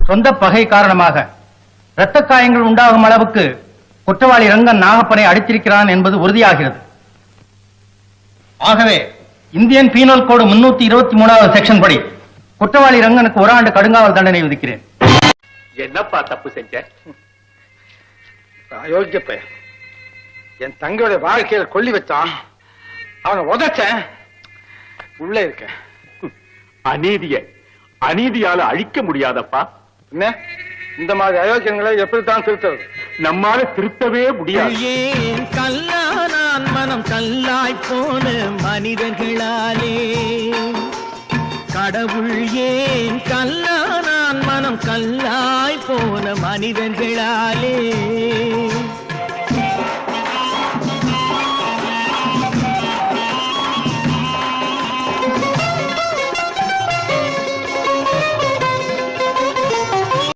சொந்த பகை காரணமாக இரத்த காயங்கள் உண்டாகும் அளவுக்கு குற்றவாளி ரங்கன் நாகப்பனை அடித்திருக்கிறான் என்பது உறுதியாகிறது. ஆகவே இந்தியன் பீனல் கோடு 323வது செக்ஷன் படி குற்றவாளி ரங்கனுக்கு 1 ஆண்டு கடுங்காவல் தண்டனை விதிக்கிறேன். என்னப்பா தப்பு செஞ்ச? அயோக்கிய பையன் என் தங்களுடைய வாழ்க்கையில கொல்லி வச்சான். அவனை உதைச்சேன். உள்ளே இருக்க அநீதியால அழிக்க முடியாதப்பா. என்ன இந்த மாதிரி அயோக்கியங்களை எப்படித்தான் திருத்துறது? நம்மால திருத்தவே முடியாது. ஏன் கல்லானான் மனம் கல்லாய் போன மனிதர்களாலே, கடவுள் ஏன் கல்லானான் மனம் கல்லாய் போன மனிதர்களாலே.